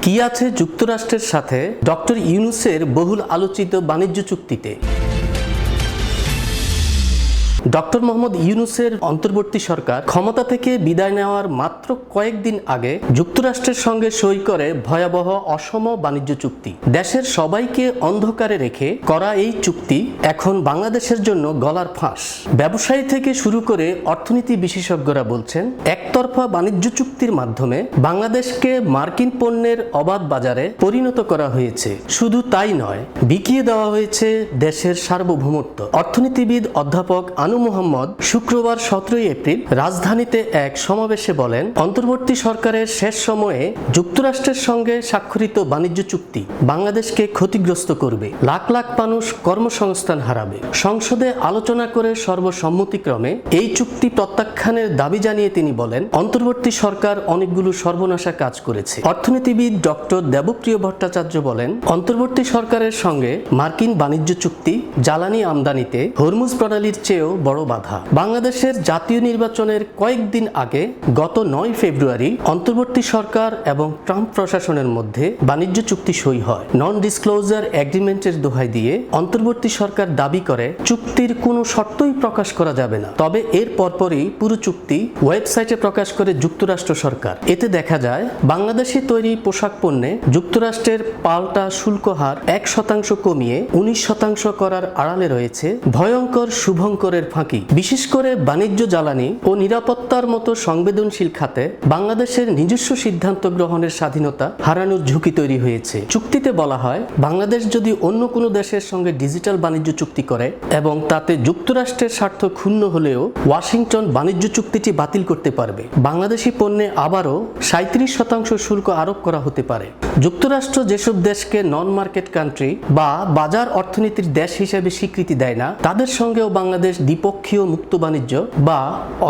কি আছে যুক্তরাষ্ট্রের সাথে ডক্টর ইউনূসের বহুল আলোচিত বাণিজ্য চুক্তিতে? ডক্টর মোহাম্মদ ইউনূসের অন্তর্বর্তী সরকার ক্ষমতা থেকে বিদায় নেওয়ার মাত্র কয়েকদিন আগে যুক্তরাষ্ট্রের সঙ্গে সই করে ভয়াবহ অসম বাণিজ্য চুক্তি। দেশের সবাইকে অন্ধকারে রেখে করা এই চুক্তি এখন বাংলাদেশের জন্য গলার ফাঁস। ব্যবসায়ী থেকে শুরু করে অর্থনীতি বিশেষজ্ঞরা বলছেন, একতরফা বাণিজ্য চুক্তির মাধ্যমে বাংলাদেশকে মার্কিন পণ্যের অবাধ বাজারে পরিণত করা হয়েছে। শুধু তাই নয়, বিকিয়ে দেওয়া হয়েছে দেশের সার্বভৌমত্ব। অর্থনীতিবিদ অধ্যাপক আনু মোহাম্মদ শুক্রবার 17 এপ্রিল রাজধানীতে এক সমাবেশে বলেন, অন্তর্বর্তী সরকারের শেষ সময়ে যুক্তরাষ্ট্রের সঙ্গে স্বাক্ষরিত বাণিজ্য চুক্তি বাংলাদেশকে ক্ষতিগ্রস্ত করবে, লাখ লাখ মানুষ কর্মসংস্থান হারাবে। সংসদে আলোচনা করে সর্বসম্মতিক্রমে এই চুক্তি প্রত্যাখ্যানের দাবি জানিয়ে তিনি বলেন, অন্তর্বর্তী সরকার অনেকগুলো সর্বনাশা কাজ করেছে। অর্থনীতিবিদ ডক্টর দেবপ্রিয় ভট্টাচার্য বলেন, অন্তর্বর্তী সরকারের সঙ্গে মার্কিন বাণিজ্য চুক্তি জ্বালানি আমদানিতে হরমুজ প্রণালীর চেয়েও বড় বাধা। বাংলাদেশের জাতীয় নির্বাচনের কয়েকদিন আগে গত 9 ফেব্রুয়ারি অন্তর্বর্তী সরকার এবং ট্রাম্প প্রশাসনের মধ্যে বাণিজ্য চুক্তি সই হয়। নন ডিসক্লোজার এগ্রিমেন্টের দোহাই দিয়ে অন্তর্বর্তী সরকার দাবি করে চুক্তির কোনো শর্তই প্রকাশ করা যাবে না। তবে এর পরপরই পুরো চুক্তি ওয়েবসাইটে প্রকাশ করে যুক্তরাষ্ট্র সরকার। এতে দেখা যায়, বাংলাদেশে তৈরি পোশাক পণ্যে যুক্তরাষ্ট্রের পাল্টা শুল্ক হার 1% কমিয়ে 19% করার আড়ালে রয়েছে ভয়ঙ্কর শুভঙ্করের ফাঁকি। বিশেষ করে বাণিজ্য, জ্বালানি ও নিরাপত্তার মতো সংবেদনশীল খাতে বাংলাদেশের নিজস্ব সিদ্ধান্ত গ্রহণের স্বাধীনতা হারানোর ঝুঁকি তৈরি হয়েছে। চুক্তিতে বলা হয়, বাংলাদেশ যদি অন্য কোনো দেশের সঙ্গে ডিজিটাল বাণিজ্য চুক্তি করে এবং তাতে যুক্তরাষ্ট্রের স্বার্থ ক্ষুণ্ণ হলেও ওয়াশিংটন বাণিজ্য চুক্তিটি বাতিল করতে পারবে। বাংলাদেশি পণ্যে আবারও 37% শুল্ক আরোপ করা হতে পারে। যুক্তরাষ্ট্র যেসব দেশকে নন মার্কেট কান্ট্রি বা বাজার অর্থনীতির দেশ হিসেবে স্বীকৃতি দেয় না, তাদের সঙ্গেও বাংলাদেশ দ্বিপক্ষীয় মুক্ত বাণিজ্য বা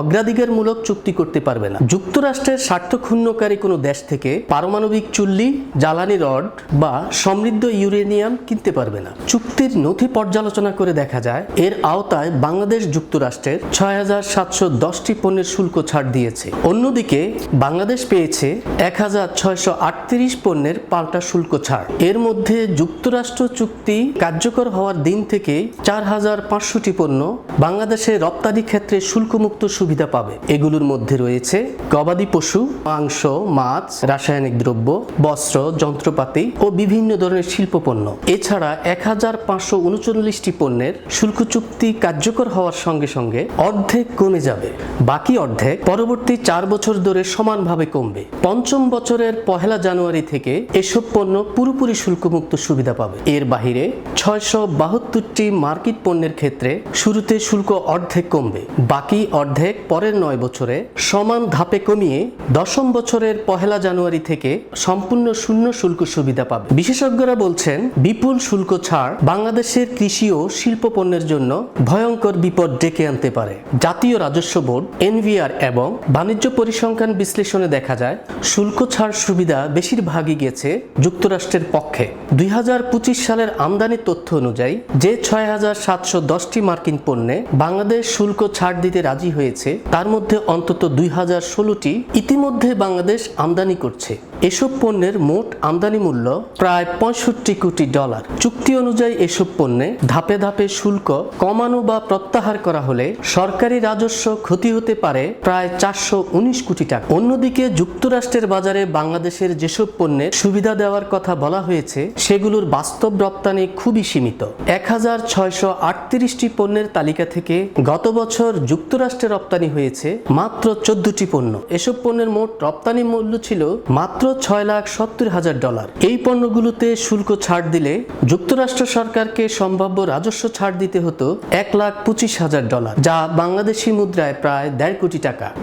অগ্রাধিকারমূলক চুক্তি করতে পারবে না। যুক্তরাষ্ট্রের স্বার্থ ক্ষুণ্ণকারী কোনো দেশ থেকে পারমাণবিক চুল্লি, জ্বালানি রড বা সমৃদ্ধ ইউরেনিয়াম কিনতে পারবে না। চুক্তির নথি পর্যালোচনা করে দেখা যায়, এর আওতায় বাংলাদেশ যুক্তরাষ্ট্রের 6710টি পণ্যের শুল্ক ছাড় দিয়েছে। অন্যদিকে বাংলাদেশ পেয়েছে 1638 পণ্যের পাল্টা শুল্ক ছাড়। এর মধ্যে যুক্তরাষ্ট্র চুক্তি কার্যকর হওয়ার দিন থেকে 4500টি পণ্য বাংলাদেশে রপ্তানি ক্ষেত্রে শুল্কমুক্ত সুবিধা পাবে। এগুলোর মধ্যে রয়েছে গবাদি পশু, মাংস, মাছ, রাসায়নিক দ্রব্য, বস্ত্র, যন্ত্রপাতি ও বিভিন্ন ধরনের শিল্প পণ্য। এছাড়া 1539টি পণ্যের শুল্ক চুক্তি কার্যকর হওয়ার সঙ্গে সঙ্গে অর্ধেক কমে যাবে। বাকি অর্ধেক পরবর্তী 4 বছর ধরে সমানভাবে কমবে। পঞ্চম বছরের 1 জানুয়ারি থেকে এসব পণ্য পুরোপুরি শুল্কমুক্ত সুবিধা পাবে। এর বাহিরে 672টি মার্কিন পণ্যের ক্ষেত্রে শুরুতে শুল্ক অর্ধেক কমবে, বাকি অর্ধেক পরের 9 বছরে সমান ধাপে কমিয়ে 10ম বছরের 1 জানুয়ারি থেকে সম্পূর্ণ শূন্য শুল্ক সুবিধা পাবে। বিশেষজ্ঞরা বলছেন, বিপুল শুল্ক ছাড় বাংলাদেশের কৃষি ও শিল্প পণ্যের জন্য ভয়ঙ্কর বিপদ ডেকে আনতে পারে। জাতীয় রাজস্ব বোর্ড এনভিআর এবং বাণিজ্য পরিসংখ্যান বিশ্লেষণে দেখা যায়, শুল্ক ছাড় সুবিধা বেশিরভাগই গেছে যুক্তরাষ্ট্রের পক্ষে। 2025 সালের আমদানি তথ্য অনুযায়ী যে 6710টি মার্কিন পণ্যে বাংলাদেশ শুল্ক ছাড় দিতে রাজি হয়েছে, তার মধ্যে অন্তত 2016টি ইতিমধ্যে বাংলাদেশ আমদানি করছে। এসব পণ্যের মোট আমদানি মূল্য প্রায় $65 কোটি। চুক্তি অনুযায়ী এসব পণ্যে ধাপে ধাপে শুল্ক কমানো বা প্রত্যাহার করা হলে সরকারি রাজস্ব ক্ষতি হতে পারে প্রায় $419 কোটি। অন্যদিকে যুক্তরাষ্ট্রের বাজারে বাংলাদেশের যেসব পণ্যের সুবিধা দেওয়ার কথা বলা হয়েছে, সেগুলোর বাস্তব রপ্তানি খুবই সীমিত। 1638টি পণ্যের তালিকা থেকে গত বছর যুক্তরাষ্ট্রে রপ্তানি হয়েছে মাত্র 14টি পণ্য। এসব পণ্যের মোট রপ্তানি মূল্য ছিল মাত্র $6,70,000। এই পণ্যগুলোতে শুল্ক ছাড় দিলে যুক্তরাষ্ট্র সরকারকে সম্ভাব্য রাজস্ব ছাড় দিতে হতো $1,25,000, যা বাংলাদেশি মুদ্রায় প্রায় $1.5 কোটি।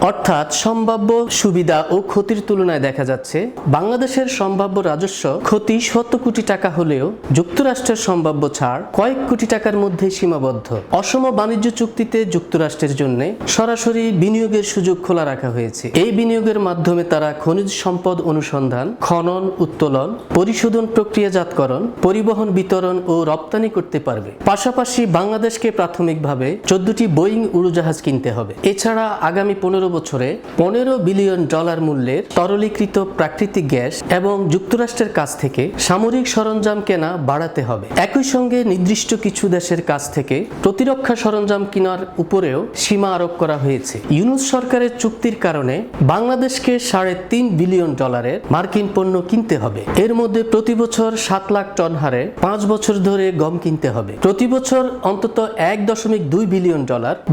অর্থাৎ সম্ভাব্য সুবিধা ও ক্ষতির তুলনায় দেখা যাচ্ছে, বাংলাদেশের সম্ভাব্য রাজস্ব ক্ষতি $100 কোটি হলেও যুক্তরাষ্ট্রের সম্ভাব্য ছাড় কয়েক কোটি টাকার মধ্যে সীমাবদ্ধ। অসম বাণিজ্য চুক্তিতে যুক্তরাষ্ট্রের জন্য সরাসরি বিনিয়োগের সুযোগ খোলা রাখা হয়েছে। এই বিনিয়োগের মাধ্যমে তারা খনিজ সম্পদ অনুসন্ধান অনুসন্ধান, খনন, উত্তোলন, পরিশোধন, প্রক্রিয়াজাতকরণ, পরিবহন, বিতরণ ও রপ্তানি করতে পারবে। পাশাপাশি বাংলাদেশকে প্রাথমিকভাবে 14টি বোয়িং উড়োজাহাজ কিনতে হবে। এছাড়া আগামী 15 বছরে $15 বিলিয়ন মূল্যের তরলীকৃত প্রাকৃতিক গ্যাস এবং যুক্তরাষ্ট্রের কাছ থেকে সামরিক সরঞ্জাম কেনা বাড়াতে হবে। একই সঙ্গে নির্দিষ্ট কিছু দেশের কাছ থেকে প্রতিরক্ষা সরঞ্জাম কেনার উপরেও সীমা আরোপ করা হয়েছে। ইউনূস সরকারের চুক্তির কারণে বাংলাদেশকে $3.5 বিলিয়ন মার্কিন পণ্য কিনতে হবে। এর মধ্যে প্রতি বছর 7 লাখ টন হারে 5 বছর ধরে গম কিনতে হবে। প্রতি বছর অন্তত $1.2 বিলিয়ন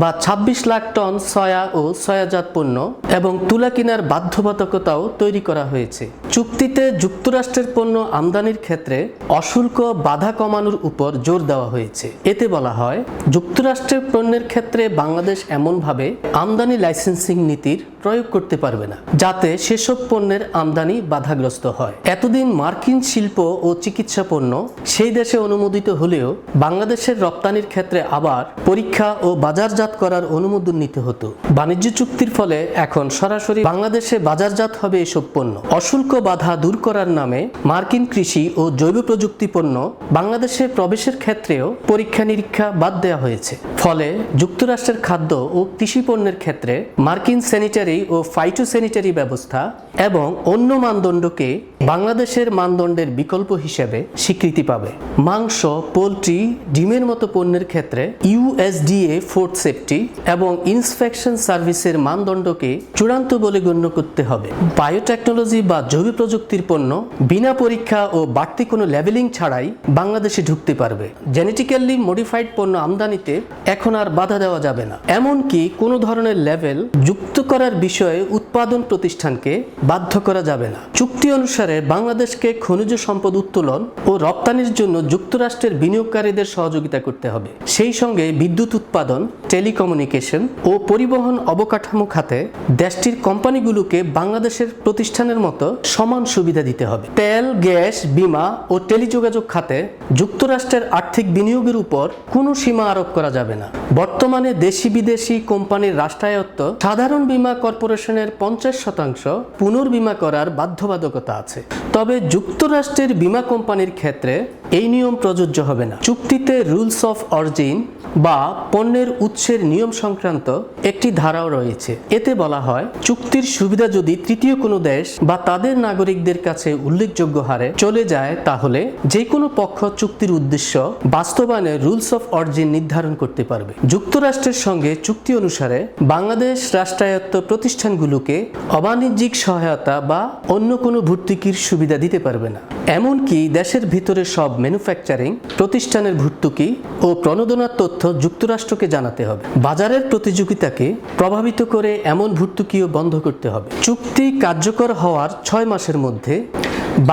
বা 26 লাখ টন সয়া ও সয়াজাত পণ্য এবং তুলা কেনার বাধ্যবাধকতাও তৈরি করা হয়েছে। চুক্তিতে যুক্তরাষ্ট্রের পণ্য আমদানির ক্ষেত্রে অশুল্ক বাধা কমানোর উপর জোর দেওয়া হয়েছে। এতে বলা হয়, যুক্তরাষ্ট্রের পণ্যের ক্ষেত্রে বাংলাদেশ এমনভাবে আমদানি লাইসেন্সিং নীতির প্রয়োগ করতে পারবে না যাতে সেসব পণ্যের আমদানি বাধাগ্রস্ত হয়। এতদিন মার্কিন শিল্প ও চিকিৎসা পণ্য সেই দেশে অনুমোদিত হলেও বাংলাদেশের রপ্তানির ক্ষেত্রে আবার পরীক্ষা ও বাজারজাত করার অনুমোদন নিতে হতো। বাণিজ্য চুক্তির ফলে এখন সরাসরি বাংলাদেশে বাজারজাত হবে এসব পণ্য। অশুল্ক বাধা দূর করার নামে মার্কিন কৃষি ও জৈব প্রযুক্তি পণ্য বাংলাদেশে প্রবেশের ক্ষেত্রেও পরীক্ষা নিরীক্ষা বাদ দেওয়া হয়েছে। ফলে যুক্তরাষ্ট্রের খাদ্য ও কৃষি পণ্যের ক্ষেত্রে মার্কিন স্যানিটারি ও ফাইটোস্যানিটারি ব্যবস্থা এবং অন্য মানদণ্ডকে বাংলাদেশের মানদণ্ডের বিকল্প হিসেবে স্বীকৃতি পাবে। মাংস, পোলট্রি, ডিমের মতো পণ্যের ক্ষেত্রে USDA ফুড সেফটি এবং ইন্সপেকশন সার্ভিসের মানদণ্ডকে চূড়ান্ত বলে গণ্য করতে হবে। বায়োটেকনোলজি বা জৈব প্রযুক্তির পণ্য বিনা পরীক্ষা ও বাড়তি কোনো লেবেলিং ছাড়াই বাংলাদেশে ঢুকতে পারবে। জেনেটিক্যালি মডিফাইড পণ্য আমদানিতে এখন আর বাধা দেওয়া যাবে না। এমনকি কোনো ধরনের লেভেল যুক্ত করার বিষয়ে উৎপাদন প্রতিষ্ঠানকে বাধ্য করা যাবে না। চুক্তি অনুসারে বাংলাদেশকে খনিজ সম্পদ উত্তোলন ও রপ্তানির জন্য যুক্তরাষ্ট্রের বিনিয়োগকারীদের সহযোগিতা করতে হবে। সেই সঙ্গে বিদ্যুৎ উৎপাদন, টেলিকমিউনিকেশন ও পরিবহন অবকাঠামো খাতে দেশটির কোম্পানিগুলোকে বাংলাদেশের প্রতিষ্ঠানের মতো সমান সুবিধা দিতে হবে। তেল, গ্যাস, বীমা ও টেলিযোগাযোগ খাতে যুক্তরাষ্ট্রের আর্থিক বিনিয়োগের উপর কোনো সীমা আরোপ করা যাবে না। বর্তমানে দেশি বিদেশি কোম্পানির রাষ্ট্রায়ত্ত সাধারণ বীমা কর্পোরেশনের 50% পুনর্বীমা করার বাধ্যবাধকতা আছে। তবে যুক্তরাষ্ট্রের বীমা কোম্পানির ক্ষেত্রে এই নিয়ম প্রযোজ্য হবে না। চুক্তিতে রুলস অফ অরিজিন বা পণ্যের উৎসের নিয়ম সংক্রান্ত একটি ধারাও রয়েছে। এতে বলা হয়, চুক্তির সুবিধা যদি তৃতীয় কোনো দেশ বা তাদের নাগরিকদের কাছে উল্লেখযোগ্য হারে চলে যায়, তাহলে যে কোনো পক্ষ চুক্তির উদ্দেশ্য বাস্তবায়নে রুলস অফ অরিজিন নির্ধারণ করতে পারবে। যুক্তরাষ্ট্রের সঙ্গে চুক্তি অনুসারে বাংলাদেশ রাষ্ট্রায়ত্ত প্রতিষ্ঠানগুলোকে অবাণিজ্যিক সহায়তা বা অন্য কোনো ভর্তুকির সুবিধা দিতে পারবে না। এমনকি দেশের ভিতরে সব ম্যানুফ্যাকচারিং প্রতিষ্ঠানের ভর্তুকি ও প্রণোদনার তথ্য যুক্তরাষ্ট্রকে জানাতে হবে। বাজারের প্রতিযোগিতাকে প্রভাবিত করে এমন ভর্তুকিও বন্ধ করতে হবে। চুক্তি কার্যকর হওয়ার 6 মাসের মধ্যে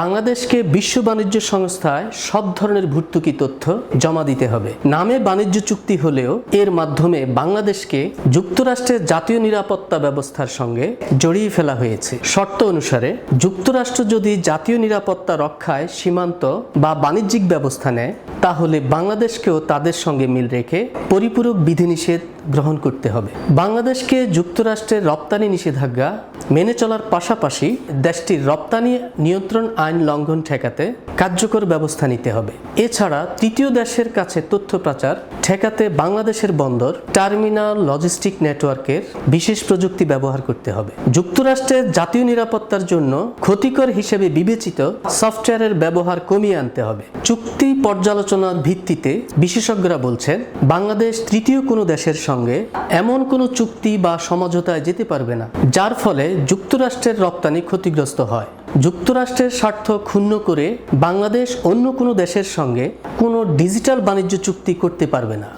বাংলাদেশকে বিশ্ব বাণিজ্য সংস্থায় সব ধরনের ভর্তুকি তথ্য জমা দিতে হবে। নামে বাণিজ্য চুক্তি হলেও এর মাধ্যমে বাংলাদেশকে যুক্তরাষ্ট্রের জাতীয় নিরাপত্তা ব্যবস্থার সঙ্গে জড়িয়ে ফেলা হয়েছে। শর্ত অনুসারে যুক্তরাষ্ট্র যদি জাতীয় নিরাপত্তা রক্ষায় সীমান্ত বা বাণিজ্যিক ব্যবস্থা নেয়, তাহলে বাংলাদেশকেও তাদের সঙ্গে মিল রেখে পরিপূরক বিধিনিষেধ গ্রহণ করতে হবে। বাংলাদেশকে যুক্তরাষ্ট্রের রপ্তানি নিষেধাজ্ঞা মেনে চলার পাশাপাশি দেশটির রপ্তানি নিয়ন্ত্রণ আইন লঙ্ঘন ঠেকাতে কার্যকর ব্যবস্থা নিতে হবে। এছাড়া তৃতীয় দেশের কাছে তথ্য পাচার ঠেকাতে বাংলাদেশের বন্দর, টার্মিনাল, লজিস্টিক নেটওয়ার্কের বিশেষ প্রযুক্তি ব্যবহার করতে হবে। যুক্তরাষ্ট্রের জাতীয় নিরাপত্তার জন্য ক্ষতিকর হিসেবে বিবেচিত সফটওয়্যারের ব্যবহার কমিয়ে আনতে হবে। চুক্তি পর্যালোচনার ভিত্তিতে বিশেষজ্ঞরা বলছেন, বাংলাদেশ তৃতীয় কোনো দেশের সঙ্গে এমন কোনো চুক্তি বা সমঝোতায় যেতে পারবে না যার ফলে যুক্তরাষ্ট্রের রপ্তানি ক্ষতিগ্রস্ত হয়। যুক্তরাষ্ট্রের স্বার্থ ক্ষুণ্ণ করে বাংলাদেশ অন্য কোনো দেশের সঙ্গে কোনো ডিজিটাল বাণিজ্য চুক্তি করতে পারবে না।